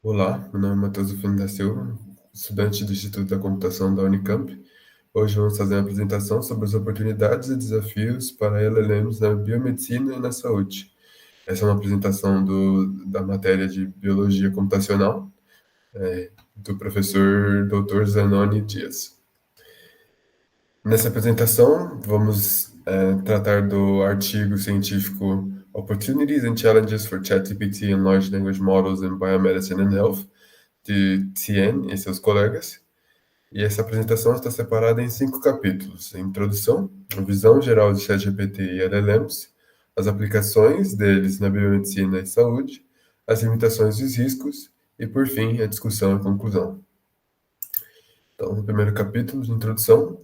Olá, meu nome é Matheus Filho da Silva, estudante do Instituto da Computação da Unicamp. Hoje vamos fazer uma apresentação sobre as oportunidades e desafios para LLMs na biomedicina e na saúde. Essa é uma apresentação da matéria de Biologia Computacional, do professor Dr. Zanoni Dias. Nessa apresentação, vamos tratar do artigo científico Opportunities and Challenges for ChatGPT and Large Language Models in Biomedicine and Health, de Tien e seus colegas. E essa apresentação está separada em 5 capítulos: a introdução, a visão geral de ChatGPT e LLMs, as aplicações deles na biomedicina e saúde, as limitações e os riscos, e, por fim, a discussão e conclusão. Então, no primeiro capítulo de introdução,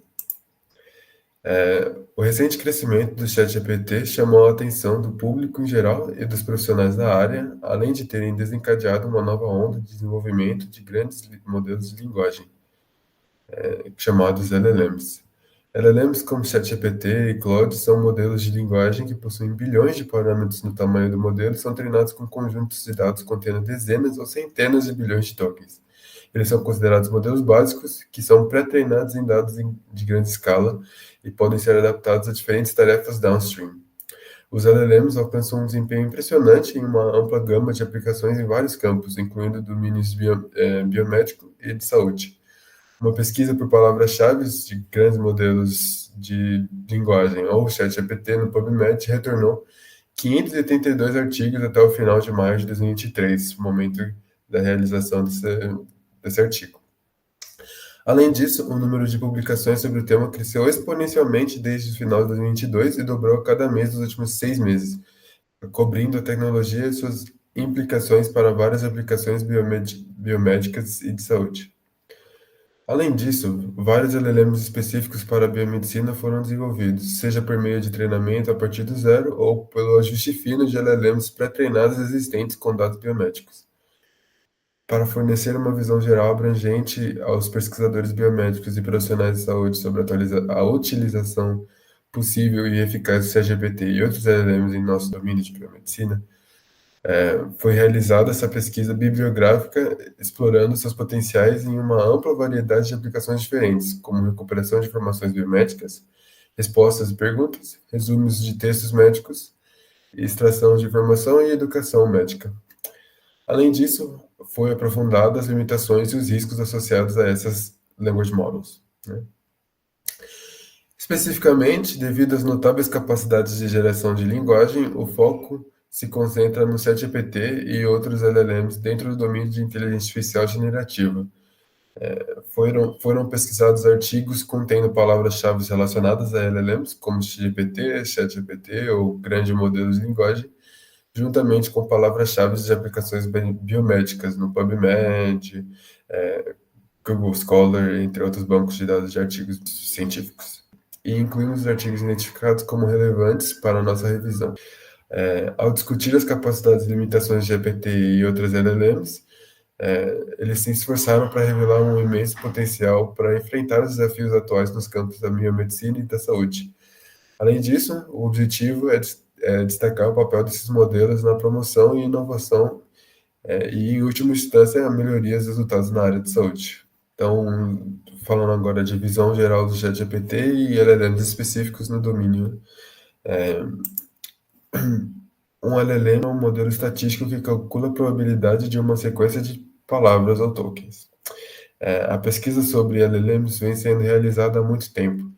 o recente crescimento do ChatGPT chamou a atenção do público em geral e dos profissionais da área, além de terem desencadeado uma nova onda de desenvolvimento de grandes modelos de linguagem, chamados LLMs. LLMs como ChatGPT e Claude são modelos de linguagem que possuem bilhões de parâmetros no tamanho do modelo e são treinados com conjuntos de dados contendo dezenas ou centenas de bilhões de tokens. Eles são considerados modelos básicos, que são pré-treinados em dados de grande escala e podem ser adaptados a diferentes tarefas downstream. Os LLMs alcançam um desempenho impressionante em uma ampla gama de aplicações em vários campos, incluindo domínios biomédico e de saúde. Uma pesquisa por palavras-chave de grandes modelos de linguagem, ou ChatGPT, no PubMed, retornou 582 artigos até o final de maio de 2023, momento da realização desse artigo. Além disso, o número de publicações sobre o tema cresceu exponencialmente desde o final de 2022 e dobrou a cada mês dos últimos 6 meses, cobrindo a tecnologia e suas implicações para várias aplicações biomédicas e de saúde. Além disso, vários LLMs específicos para a biomedicina foram desenvolvidos, seja por meio de treinamento a partir do zero ou pelo ajuste fino de LLMs pré-treinados existentes com dados biomédicos. Para fornecer uma visão geral abrangente aos pesquisadores biomédicos e profissionais de saúde sobre a utilização possível e eficaz do ChatGPT e outros LLMs em nosso domínio de biomedicina, foi realizada essa pesquisa bibliográfica explorando seus potenciais em uma ampla variedade de aplicações diferentes, como recuperação de informações biomédicas, respostas e perguntas, resumos de textos médicos, extração de informação e educação médica. Além disso, foi aprofundada as limitações e os riscos associados a essas language models, né? Especificamente, devido às notáveis capacidades de geração de linguagem, o foco se concentra no ChatGPT e outros LLMs dentro do domínio de inteligência artificial generativa. Foram pesquisados artigos contendo palavras-chave relacionadas a LLMs, como GPT, ChatGPT ou grande modelo de linguagem, juntamente com palavras-chave de aplicações biomédicas no PubMed, Google Scholar, entre outros bancos de dados de artigos científicos. E incluímos os artigos identificados como relevantes para a nossa revisão. Ao discutir as capacidades e limitações de GPT e outras LLMs, eles se esforçaram para revelar um imenso potencial para enfrentar os desafios atuais nos campos da biomedicina e da saúde. Além disso, o objetivo é destacar o papel desses modelos na promoção e inovação e, em última instância, a melhoria dos resultados na área de saúde. Então, falando agora de visão geral do ChatGPT e LLMs específicos no domínio. Um LLM é um modelo estatístico que calcula a probabilidade de uma sequência de palavras ou tokens. A pesquisa sobre LLMs vem sendo realizada há muito tempo.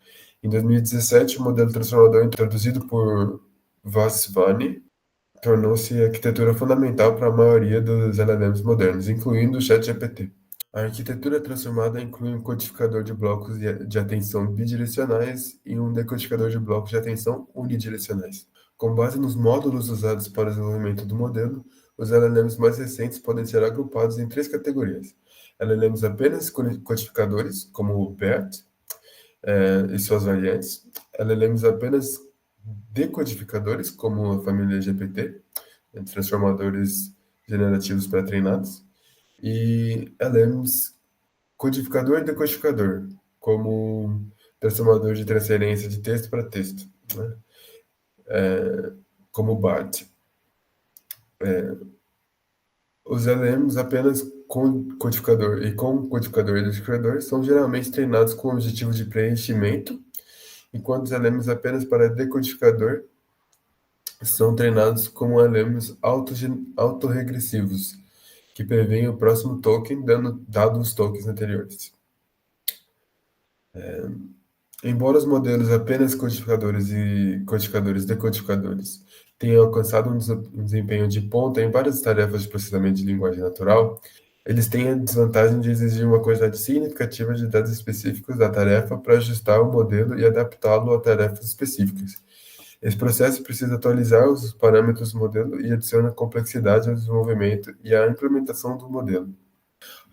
Em 2017, o modelo transformador introduzido por Vaswani tornou-se a arquitetura fundamental para a maioria dos LLMs modernos, incluindo o ChatGPT. A arquitetura transformada inclui um codificador de blocos de atenção bidirecionais e um decodificador de blocos de atenção unidirecionais. Com base nos módulos usados para o desenvolvimento do modelo, os LLMs mais recentes podem ser agrupados em 3 categorias: LLMs apenas codificadores, como o BERT, e suas variantes; LLMs apenas decodificadores, como a família GPT, transformadores generativos pré-treinados; e LLMs codificador e decodificador, como transformador de transferência de texto para texto, né? Como o BART. Os LMs apenas com codificador e com codificador e decodificador são geralmente treinados com o objetivo de preenchimento, enquanto os LMs apenas para decodificador são treinados como LMs autorregressivos, que prevêem o próximo token dado os tokens anteriores. Embora os modelos apenas codificadores e codificadores-decodificadores tenham alcançado um desempenho de ponta em várias tarefas de processamento de linguagem natural, eles têm a desvantagem de exigir uma quantidade significativa de dados específicos da tarefa para ajustar o modelo e adaptá-lo a tarefas específicas. Esse processo precisa atualizar os parâmetros do modelo e adiciona complexidade ao desenvolvimento e à implementação do modelo.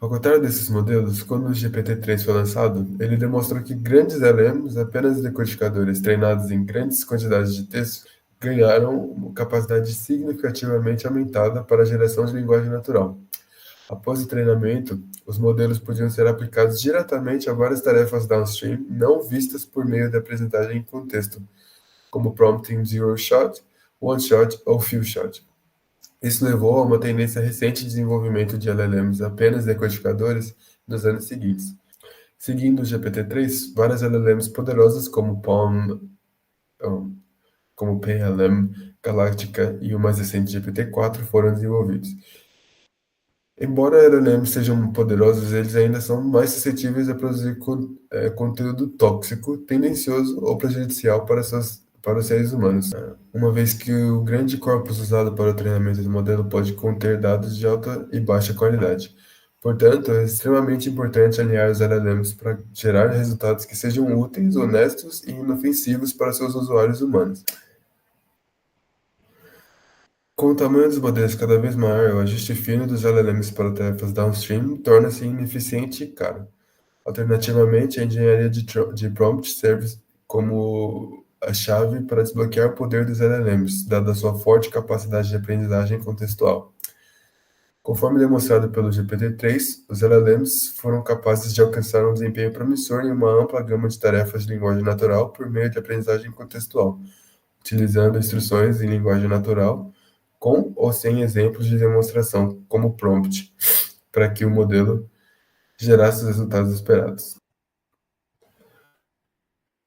Ao contrário desses modelos, quando o GPT-3 foi lançado, ele demonstrou que grandes LLMs, apenas decodificadores treinados em grandes quantidades de texto, ganharam uma capacidade significativamente aumentada para a geração de linguagem natural. Após o treinamento, os modelos podiam ser aplicados diretamente a várias tarefas downstream não vistas por meio da aprendizagem em contexto, como prompting zero shot, one shot ou few shot. Isso levou a uma tendência recente de desenvolvimento de LLMs apenas decodificadores nos anos seguintes. Seguindo o GPT-3, várias LLMs poderosas como PLM, Galactica e o mais recente GPT-4 foram desenvolvidos. Embora LLMs sejam poderosos, eles ainda são mais suscetíveis a produzir conteúdo tóxico, tendencioso ou prejudicial para os seres humanos, uma vez que o grande corpus usado para o treinamento do modelo pode conter dados de alta e baixa qualidade. Portanto, é extremamente importante alinhar os LLMs para gerar resultados que sejam úteis, honestos e inofensivos para seus usuários humanos. Com o tamanho dos modelos cada vez maior, o ajuste fino dos LLMs para tarefas downstream torna-se ineficiente e caro. Alternativamente, a engenharia de prompt serve como a chave para desbloquear o poder dos LLMs, dada sua forte capacidade de aprendizagem contextual. Conforme demonstrado pelo GPT-3, os LLMs foram capazes de alcançar um desempenho promissor em uma ampla gama de tarefas de linguagem natural por meio de aprendizagem contextual, utilizando instruções em linguagem natural com ou sem exemplos de demonstração, como prompt, para que o modelo gerasse os resultados esperados.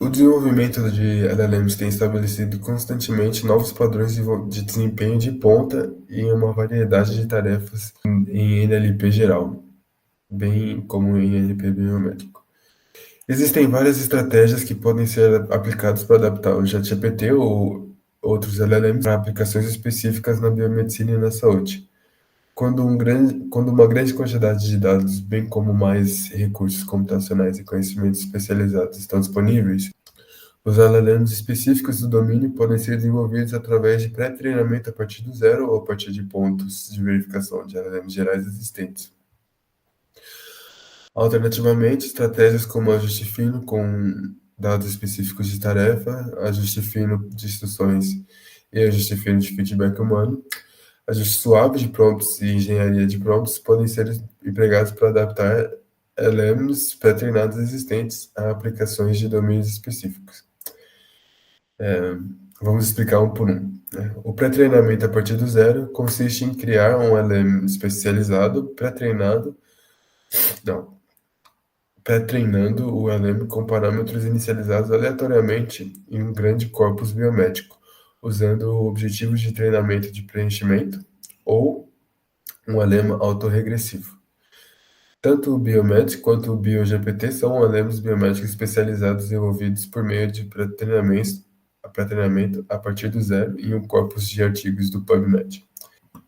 O desenvolvimento de LLMs tem estabelecido constantemente novos padrões de desempenho de ponta em uma variedade de tarefas em NLP geral, bem como em NLP biométrico. Existem várias estratégias que podem ser aplicadas para adaptar o ChatGPT ou outros LLMs para aplicações específicas na biomedicina e na saúde. Quando uma grande quantidade de dados, bem como mais recursos computacionais e conhecimentos especializados estão disponíveis, os LLMs específicos do domínio podem ser desenvolvidos através de pré-treinamento a partir do zero ou a partir de pontos de verificação de LLMs gerais existentes. Alternativamente, estratégias como ajuste fino com dados específicos de tarefa, ajuste fino de instruções e ajuste fino de feedback humano, ajuste suave de prompts e engenharia de prompts podem ser empregados para adaptar LLMs pré-treinados existentes a aplicações de domínios específicos. Vamos explicar um por um. O pré-treinamento a partir do zero consiste em criar um LLM especializado, pré-treinando o LLM com parâmetros inicializados aleatoriamente em um grande corpus biométrico, usando objetivos de treinamento de preenchimento ou um LLM autorregressivo. Tanto o Biomed quanto o BioGPT são LLMs biométricos especializados desenvolvidos por meio de pré-treinamento a partir do zero em um corpus de artigos do PubMed.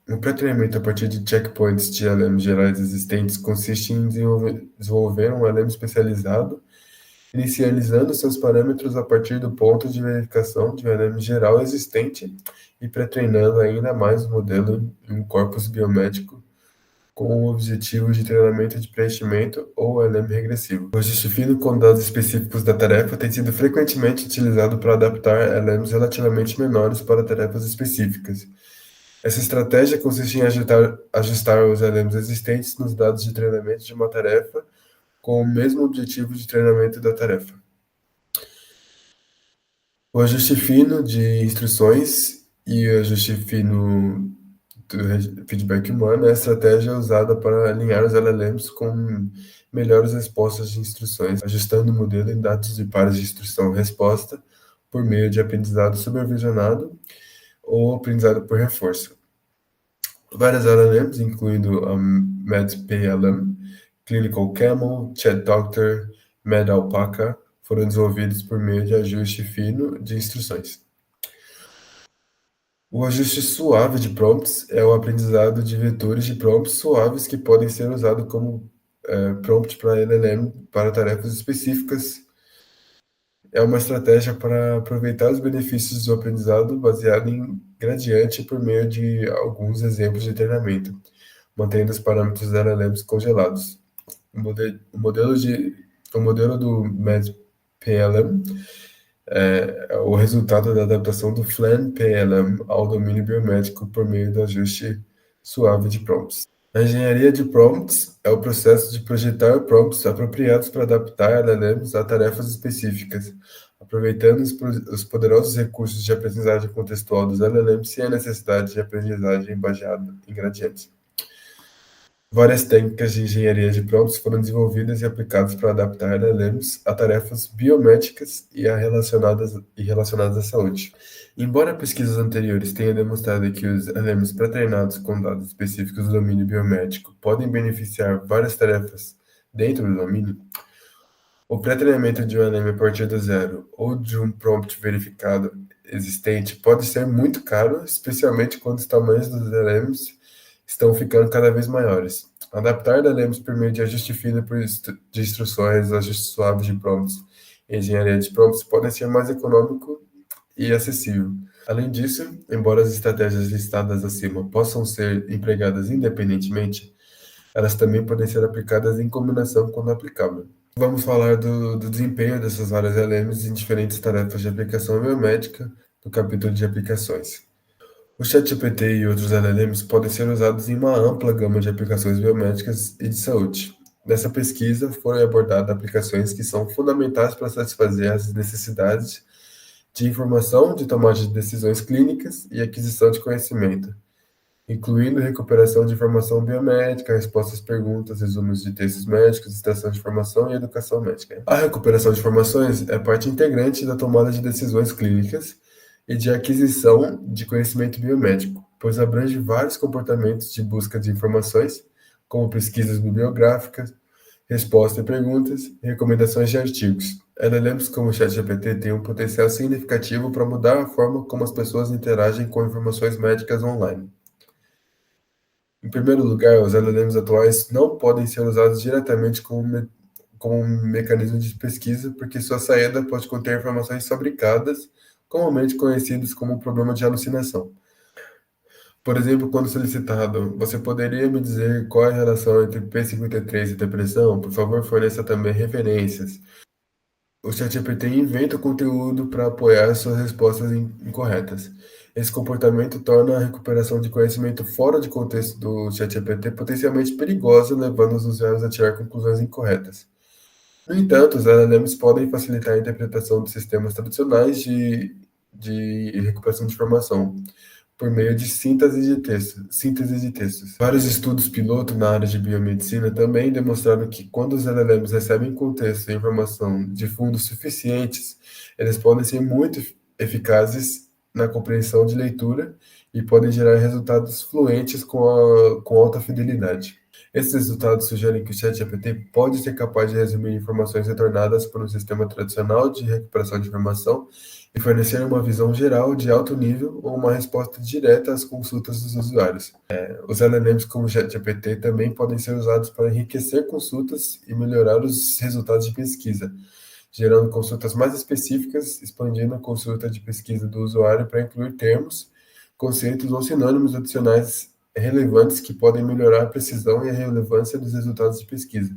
O pré-treinamento a partir de checkpoints de LLMs gerais existentes consiste em desenvolver um LLM especializado, inicializando seus parâmetros a partir do ponto de verificação de um LLM geral existente e pré-treinando ainda mais o modelo em um corpus biométrico com o objetivo de treinamento de preenchimento ou LM regressivo. O ajuste fino com dados específicos da tarefa tem sido frequentemente utilizado para adaptar LMs relativamente menores para tarefas específicas. Essa estratégia consiste em ajustar os LMs existentes nos dados de treinamento de uma tarefa com o mesmo objetivo de treinamento da tarefa. O ajuste fino de instruções e o ajuste fino feedback humano é a estratégia usada para alinhar os LLMs com melhores respostas de instruções, ajustando o modelo em dados de pares de instrução-resposta por meio de aprendizado supervisionado ou aprendizado por reforço. Várias LLMs, incluindo a MedPLM, Clinical Camel, Chat Doctor, MedAlpaca, foram desenvolvidos por meio de ajuste fino de instruções. O ajuste suave de prompts é o aprendizado de vetores de prompts suaves que podem ser usados como prompt para LLM para tarefas específicas. É uma estratégia para aproveitar os benefícios do aprendizado baseado em gradiente por meio de alguns exemplos de treinamento, mantendo os parâmetros da LLMs congelados. O modelo do MedPLM é o resultado da adaptação do FLAN-PLM ao domínio biomédico por meio do ajuste suave de prompts. A engenharia de prompts é o processo de projetar prompts apropriados para adaptar LLMs a tarefas específicas, aproveitando os poderosos recursos de aprendizagem contextual dos LLMs sem a necessidade de aprendizagem baseada em gradientes. Várias técnicas de engenharia de prompts foram desenvolvidas e aplicadas para adaptar LLMs a tarefas biomédicas e relacionadas à saúde. Embora pesquisas anteriores tenham demonstrado que os LLMs pré-treinados com dados específicos do domínio biomédico podem beneficiar várias tarefas dentro do domínio, o pré-treinamento de um LLM a partir do zero ou de um prompt verificado existente pode ser muito caro, especialmente quando os tamanhos dos LLMs estão ficando cada vez maiores. Adaptar LLMs por meio de ajuste fino de instruções, ajuste suave de prompts e engenharia de prompts podem ser mais econômico e acessível. Além disso, embora as estratégias listadas acima possam ser empregadas independentemente, elas também podem ser aplicadas em combinação quando aplicável. Vamos falar do desempenho dessas várias LLMs em diferentes tarefas de aplicação biomédica no capítulo de aplicações. O ChatGPT e outros LLMs podem ser usados em uma ampla gama de aplicações biomédicas e de saúde. Nessa pesquisa, foram abordadas aplicações que são fundamentais para satisfazer as necessidades de informação, de tomada de decisões clínicas e aquisição de conhecimento, incluindo recuperação de informação biomédica, respostas às perguntas, resumos de textos médicos, extração de informação e educação médica. A recuperação de informações é parte integrante da tomada de decisões clínicas e de aquisição de conhecimento biomédico, pois abrange vários comportamentos de busca de informações, como pesquisas bibliográficas, resposta a perguntas e recomendações de artigos. LLMs como o ChatGPT têm um potencial significativo para mudar a forma como as pessoas interagem com informações médicas online. Em primeiro lugar, os LLMs atuais não podem ser usados diretamente como um mecanismo de pesquisa, porque sua saída pode conter informações fabricadas, comumente conhecidas como problema de alucinação. Por exemplo, quando solicitado, você poderia me dizer qual é a relação entre P53 e depressão? Por favor, forneça também referências. O ChatGPT inventa conteúdo para apoiar suas respostas incorretas. Esse comportamento torna a recuperação de conhecimento fora de contexto do ChatGPT potencialmente perigosa, levando os usuários a tirar conclusões incorretas. No entanto, os LLMs podem facilitar a interpretação de sistemas tradicionais de recuperação de informação, por meio de síntese de textos. Vários estudos piloto na área de biomedicina também demonstraram que quando os LLMs recebem contexto e informação de fundos suficientes, eles podem ser muito eficazes na compreensão de leitura e podem gerar resultados fluentes com alta fidelidade. Esses resultados sugerem que o ChatGPT pode ser capaz de resumir informações retornadas por um sistema tradicional de recuperação de informação e fornecer uma visão geral de alto nível ou uma resposta direta às consultas dos usuários. Os LLMs como o ChatGPT também podem ser usados para enriquecer consultas e melhorar os resultados de pesquisa, gerando consultas mais específicas, expandindo a consulta de pesquisa do usuário para incluir termos, conceitos ou sinônimos adicionais relevantes que podem melhorar a precisão e a relevância dos resultados de pesquisa.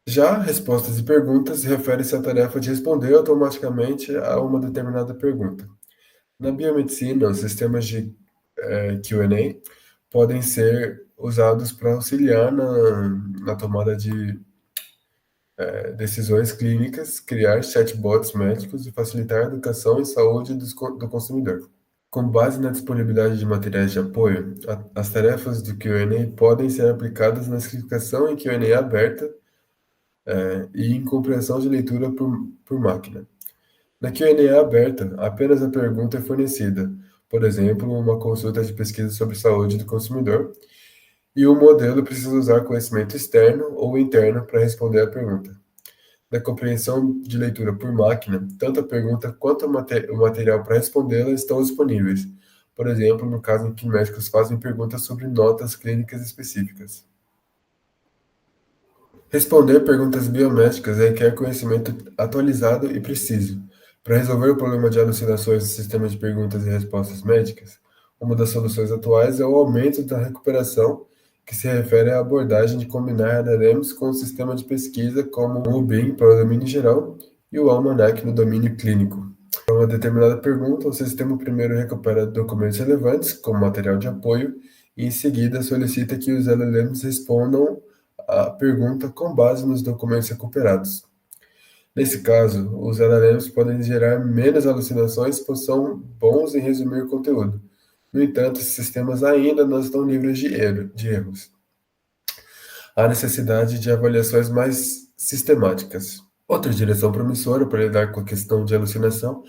Já respostas e perguntas refere-se à tarefa de responder automaticamente a uma determinada pergunta. Na biomedicina, os sistemas de Q&A podem ser usados para auxiliar na tomada de decisões clínicas, criar chatbots médicos e facilitar a educação e saúde do consumidor. Com base na disponibilidade de materiais de apoio, as tarefas do Q&A podem ser aplicadas na explicação em Q&A aberta, e em compreensão de leitura por máquina. Na Q&A aberta, apenas a pergunta é fornecida, por exemplo, uma consulta de pesquisa sobre saúde do consumidor, e o modelo precisa usar conhecimento externo ou interno para responder à pergunta. Na compreensão de leitura por máquina, tanto a pergunta quanto o material para respondê-la estão disponíveis, por exemplo, no caso em que médicos fazem perguntas sobre notas clínicas específicas. Responder perguntas biométricas requer conhecimento atualizado e preciso. Para resolver o problema de alucinações do sistema de perguntas e respostas médicas, uma das soluções atuais é o aumento da recuperação, que se refere à abordagem de combinar LLMs com o sistema de pesquisa como o Bing para o domínio geral e o Almanac no domínio clínico. Para uma determinada pergunta, o sistema primeiro recupera documentos relevantes, como material de apoio, e em seguida solicita que os LLMs respondam a pergunta com base nos documentos recuperados. Nesse caso, os LLMs podem gerar menos alucinações, pois são bons em resumir conteúdo. No entanto, esses sistemas ainda não estão livres de erros. Há necessidade de avaliações mais sistemáticas. Outra direção promissora para lidar com a questão de alucinação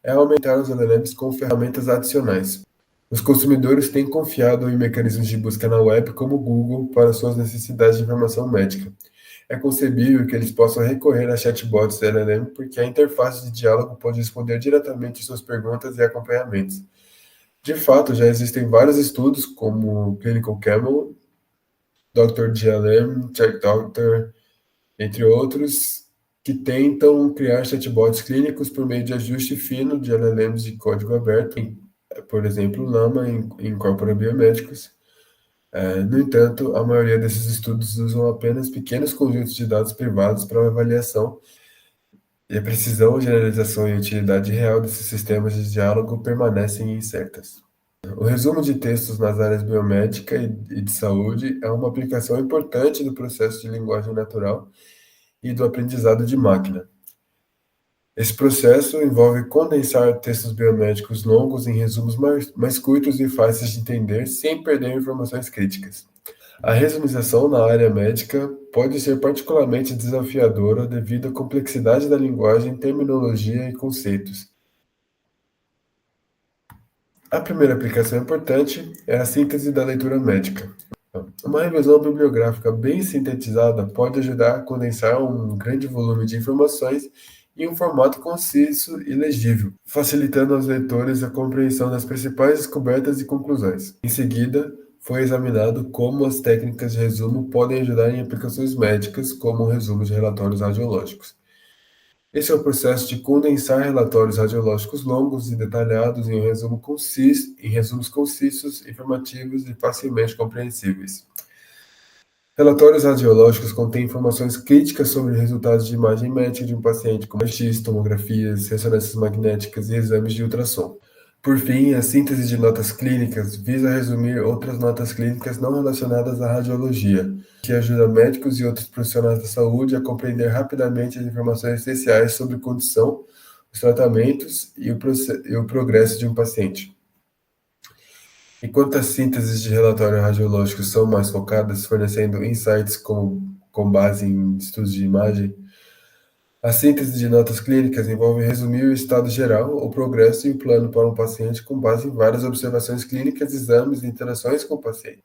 é aumentar os LLMs com ferramentas adicionais. Os consumidores têm confiado em mecanismos de busca na web como o Google para suas necessidades de informação médica. É concebível que eles possam recorrer a chatbots LLM porque a interface de diálogo pode responder diretamente suas perguntas e acompanhamentos. De fato, já existem vários estudos, como o Clinical Camel, Dr. GLM, Check Doctor, entre outros, que tentam criar chatbots clínicos por meio de ajuste fino de LLMs de código aberto, por exemplo, Llama incorpora biomédicos. No entanto, a maioria desses estudos usam apenas pequenos conjuntos de dados privados para avaliação, e a precisão, generalização e utilidade real desses sistemas de diálogo permanecem incertas. O resumo de textos nas áreas biomédica e de saúde é uma aplicação importante do processo de linguagem natural e do aprendizado de máquina. Esse processo envolve condensar textos biomédicos longos em resumos mais curtos e fáceis de entender, sem perder informações críticas. A resumização na área médica pode ser particularmente desafiadora devido à complexidade da linguagem, terminologia e conceitos. A primeira aplicação importante é a síntese da leitura médica. Uma revisão bibliográfica bem sintetizada pode ajudar a condensar um grande volume de informações em um formato conciso e legível, facilitando aos leitores a compreensão das principais descobertas e conclusões. Em seguida, foi examinado como as técnicas de resumo podem ajudar em aplicações médicas, como o resumo de relatórios radiológicos. Esse é o processo de condensar relatórios radiológicos longos e detalhados em resumos concisos, informativos e facilmente compreensíveis. Relatórios radiológicos contêm informações críticas sobre resultados de imagem médica de um paciente, como raio-x, tomografias, ressonâncias magnéticas e exames de ultrassom. Por fim, a síntese de notas clínicas visa resumir outras notas clínicas não relacionadas à radiologia, que ajuda médicos e outros profissionais da saúde a compreender rapidamente as informações essenciais sobre a condição, os tratamentos e o progresso de um paciente. Enquanto as sínteses de relatório radiológico são mais focadas, fornecendo insights com base em estudos de imagem, a síntese de notas clínicas envolve resumir o estado geral, o progresso e o plano para um paciente com base em várias observações clínicas, exames e interações com o paciente.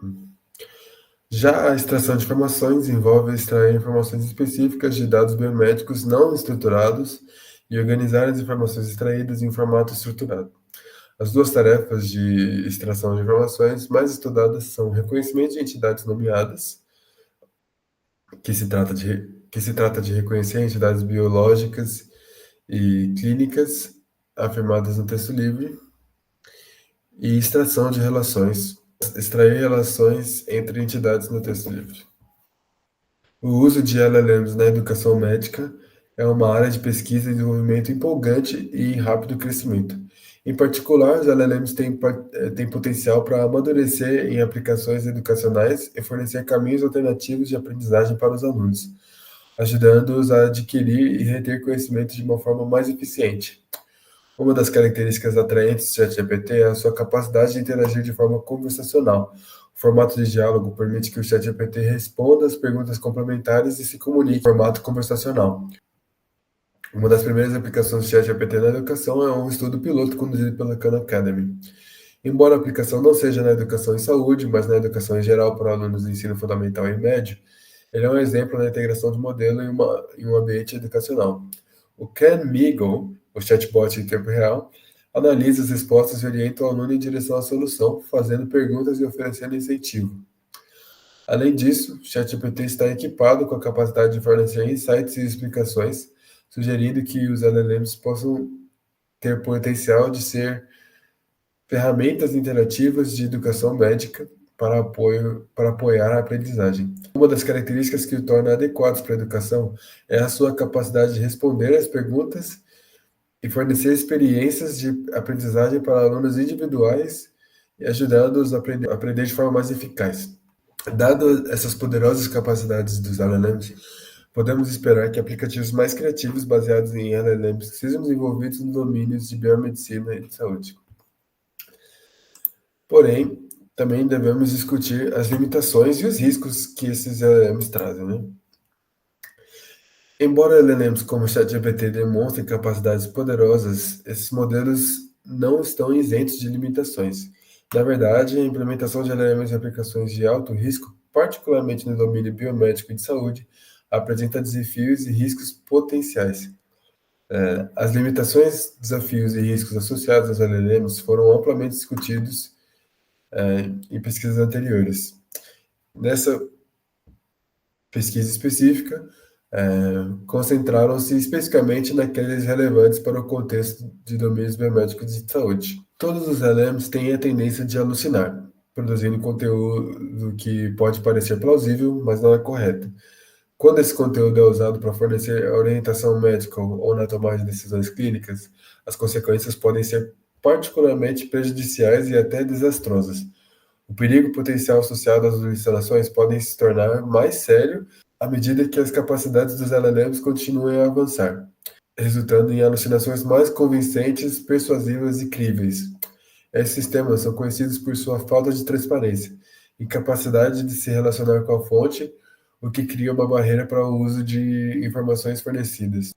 Já a extração de informações envolve extrair informações específicas de dados biomédicos não estruturados e organizar as informações extraídas em um formato estruturado. As duas tarefas de extração de informações mais estudadas são o reconhecimento de entidades nomeadas, que se trata de reconhecer entidades biológicas e clínicas afirmadas no texto livre, e extração de relações, extrair relações entre entidades no texto livre. O uso de LLMs na educação médica é uma área de pesquisa e desenvolvimento empolgante e em rápido crescimento. Em particular, os LLMs têm potencial para amadurecer em aplicações educacionais e fornecer caminhos alternativos de aprendizagem para os alunos, ajudando-os a adquirir e reter conhecimento de uma forma mais eficiente. Uma das características atraentes do ChatGPT é a sua capacidade de interagir de forma conversacional. O formato de diálogo permite que o ChatGPT responda às perguntas complementares e se comunique em formato conversacional. Uma das primeiras aplicações do ChatGPT na educação é um estudo piloto conduzido pela Khan Academy. Embora a aplicação não seja na educação e saúde, mas na educação em geral para alunos de ensino fundamental e médio, ele é um exemplo da integração de modelo em um ambiente educacional. O CanMeagle, o chatbot em tempo real, analisa as respostas e orienta o aluno em direção à solução, fazendo perguntas e oferecendo incentivo. Além disso, o ChatGPT está equipado com a capacidade de fornecer insights e explicações, sugerindo que os LLMs possam ter potencial de ser ferramentas interativas de educação médica para apoiar a aprendizagem. Uma das características que o torna adequados para a educação é a sua capacidade de responder às perguntas e fornecer experiências de aprendizagem para alunos individuais e ajudando-os a aprender de forma mais eficaz. Dado essas poderosas capacidades dos LLMs, podemos esperar que aplicativos mais criativos baseados em LLMs sejam desenvolvidos no domínios de biomedicina e de saúde. Porém, também devemos discutir as limitações e os riscos que esses LLMs trazem, né? Embora LLMs como o ChatGPT demonstrem capacidades poderosas, esses modelos não estão isentos de limitações. Na verdade, a implementação de LLMs em aplicações de alto risco, particularmente no domínio biomédico e de saúde, apresenta desafios e riscos potenciais. As limitações, desafios e riscos associados aos LLMs foram amplamente discutidos em pesquisas anteriores. Nessa pesquisa específica, concentraram-se especificamente naqueles relevantes para o contexto de domínios biomédicos e de saúde. Todos os LLMs têm a tendência de alucinar, produzindo conteúdo que pode parecer plausível, mas não é correto. Quando esse conteúdo é usado para fornecer orientação médica ou na tomada de decisões clínicas, as consequências podem ser particularmente prejudiciais e até desastrosas. O perigo potencial associado às instalações podem se tornar mais sério à medida que as capacidades dos LLMs continuem a avançar, resultando em alucinações mais convincentes, persuasivas e críveis. Esses sistemas são conhecidos por sua falta de transparência e capacidade de se relacionar com a fonte, o que cria uma barreira para o uso de informações fornecidas.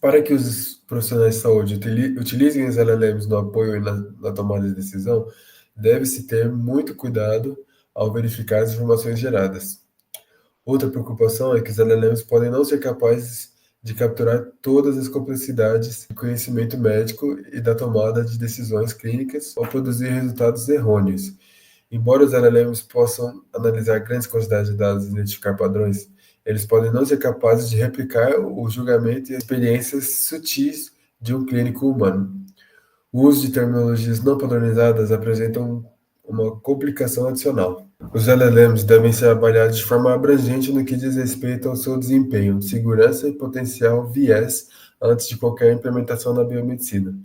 Para que os profissionais de saúde utilizem os LLMs no apoio e na tomada de decisão, deve-se ter muito cuidado ao verificar as informações geradas. Outra preocupação é que os LLMs podem não ser capazes de capturar todas as complexidades do conhecimento médico e da tomada de decisões clínicas ou produzir resultados errôneos. Embora os LLMs possam analisar grandes quantidades de dados e identificar padrões, eles podem não ser capazes de replicar o julgamento e as experiências sutis de um clínico humano. O uso de terminologias não padronizadas apresentam uma complicação adicional. Os LLMs devem ser avaliados de forma abrangente no que diz respeito ao seu desempenho, segurança e potencial viés antes de qualquer implementação na biomedicina.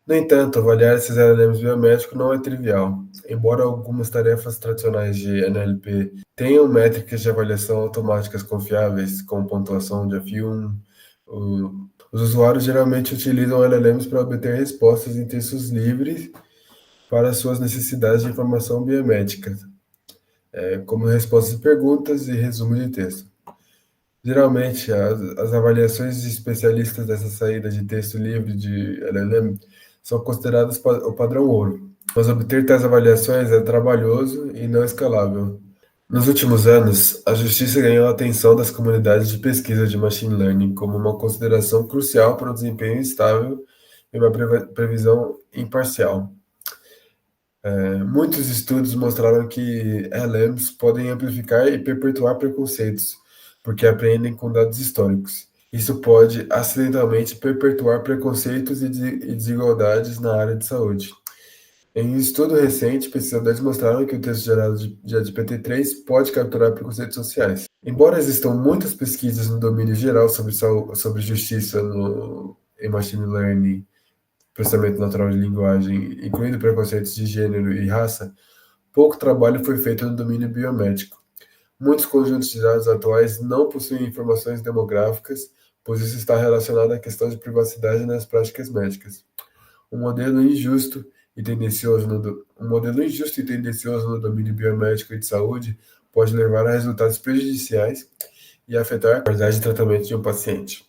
No entanto, avaliar esses LLMs biomédicos não é trivial. Embora algumas tarefas tradicionais de NLP tenham métricas de avaliação automáticas confiáveis, como pontuação de F1, os usuários geralmente utilizam LLMs para obter respostas em textos livres para suas necessidades de informação biomédica, como respostas de perguntas e resumo de texto. Geralmente, as avaliações de especialistas dessa saída de texto livre de LLM são consideradas o padrão ouro, mas obter tais avaliações é trabalhoso e não escalável. Nos últimos anos, a justiça ganhou a atenção das comunidades de pesquisa de machine learning como uma consideração crucial para o desempenho estável e uma previsão imparcial. Muitos estudos mostraram que LLMs podem amplificar e perpetuar preconceitos, porque aprendem com dados históricos. Isso pode acidentalmente perpetuar preconceitos e desigualdades na área de saúde. Em um estudo recente, pesquisadores mostraram que o texto gerado de GPT-3 pode capturar preconceitos sociais. Embora existam muitas pesquisas no domínio geral sobre justiça em machine learning, processamento natural de linguagem, incluindo preconceitos de gênero e raça, pouco trabalho foi feito no domínio biomédico. Muitos conjuntos de dados atuais não possuem informações demográficas, pois isso está relacionado à questão de privacidade nas práticas médicas. Um modelo injusto e tendencioso um modelo injusto e tendencioso no domínio biomédico e de saúde pode levar a resultados prejudiciais e afetar a qualidade de tratamento de um paciente.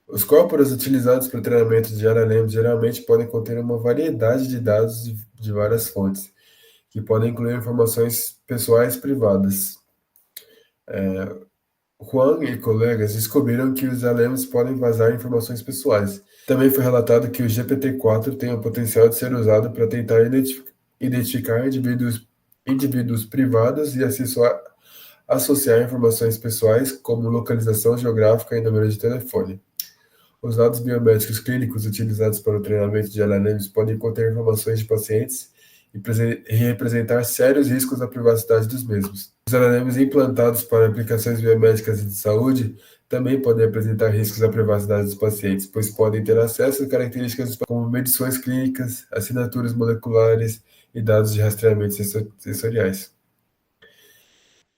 Os corpos utilizados para o treinamento de LLMs geralmente podem conter uma variedade de dados de várias fontes, que podem incluir informações pessoais privadas. Huang e colegas descobriram que os LLMs podem vazar informações pessoais. Também foi relatado que o GPT-4 tem o potencial de ser usado para tentar identificar indivíduos privados e associar informações pessoais, como localização geográfica e número de telefone. Os dados biométricos clínicos utilizados para o treinamento de LLMs podem conter informações de pacientes e representar sérios riscos à privacidade dos mesmos. Os LLMs implantados para aplicações biomédicas e de saúde também podem apresentar riscos à privacidade dos pacientes, pois podem ter acesso a características como medições clínicas, assinaturas moleculares e dados de rastreamento sensoriais.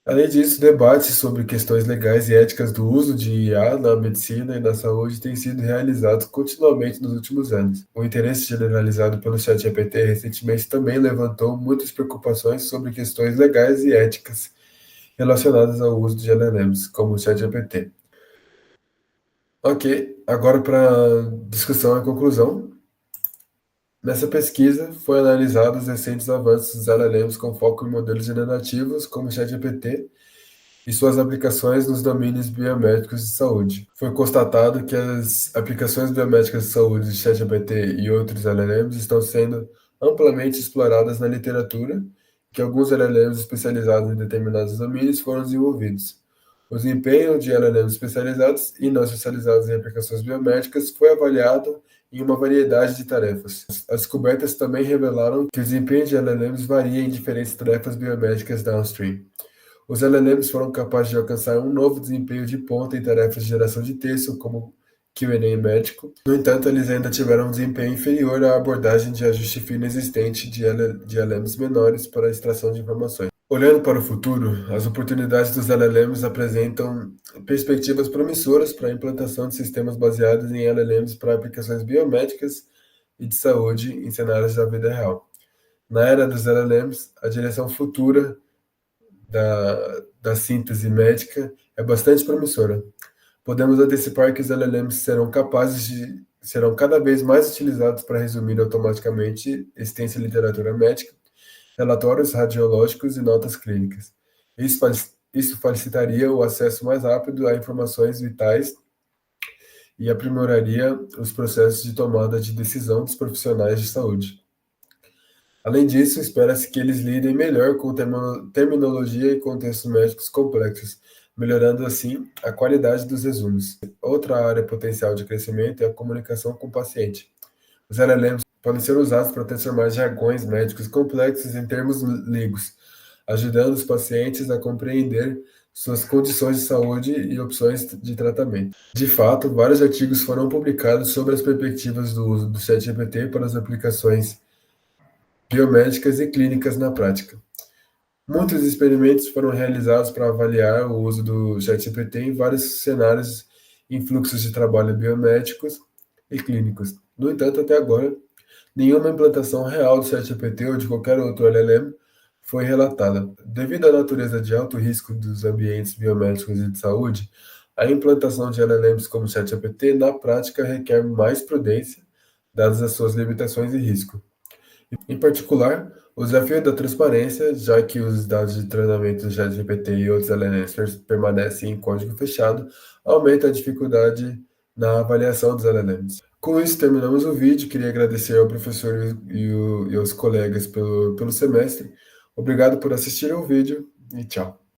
Além disso, debates sobre questões legais e éticas do uso de IA na medicina e na saúde têm sido realizados continuamente nos últimos anos. O interesse generalizado pelo ChatGPT recentemente também levantou muitas preocupações sobre questões legais e éticas relacionadas ao uso de LLMs, como o ChatGPT. Ok, agora para discussão e conclusão. Nessa pesquisa, foi analisado os recentes avanços dos LLMs com foco em modelos generativos, como o ChatGPT, e suas aplicações nos domínios biomédicos de saúde. Foi constatado que as aplicações biomédicas de saúde de ChatGPT e outros LLMs estão sendo amplamente exploradas na literatura, que alguns LLMs especializados em determinados domínios foram desenvolvidos. O desempenho de LLMs especializados e não especializados em aplicações biomédicas foi avaliado em uma variedade de tarefas. As descobertas também revelaram que o desempenho de LLMs varia em diferentes tarefas biomédicas downstream. Os LLMs foram capazes de alcançar um novo desempenho de ponta em tarefas de geração de texto, como Q&A médico. No entanto, eles ainda tiveram um desempenho inferior à abordagem de ajuste fino existente de LLMs menores para a extração de informações. Olhando para o futuro, as oportunidades dos LLMs apresentam perspectivas promissoras para a implantação de sistemas baseados em LLMs para aplicações biomédicas e de saúde em cenários da vida real. Na era dos LLMs, a direção futura da síntese médica é bastante promissora. Podemos antecipar que os LLMs serão cada vez mais utilizados para resumir automaticamente extensa literatura médica, relatórios radiológicos e notas clínicas. Isso facilitaria o acesso mais rápido a informações vitais e aprimoraria os processos de tomada de decisão dos profissionais de saúde. Além disso, espera-se que eles lidem melhor com terminologia e contextos médicos complexos, melhorando assim a qualidade dos resumos. Outra área potencial de crescimento é a comunicação com o paciente. Os LLMs podem ser usados para transformar jargões médicos complexos em termos leigos, ajudando os pacientes a compreender suas condições de saúde e opções de tratamento. De fato, vários artigos foram publicados sobre as perspectivas do uso do ChatGPT para as aplicações biomédicas e clínicas na prática. Muitos experimentos foram realizados para avaliar o uso do ChatGPT em vários cenários em fluxos de trabalho biomédicos e clínicos. No entanto, até agora, nenhuma implantação real do ChatGPT ou de qualquer outro LLM foi relatada. Devido à natureza de alto risco dos ambientes biomédicos e de saúde, a implantação de LLMs como o ChatGPT na prática requer mais prudência, dadas as suas limitações e risco. Em particular, o desafio da transparência, já que os dados de treinamento do ChatGPT e outros LLMs permanecem em código fechado, aumenta a dificuldade na avaliação dos LLMs. Com isso, terminamos o vídeo. Queria agradecer ao professor e aos colegas pelo semestre. Obrigado por assistir ao vídeo e tchau.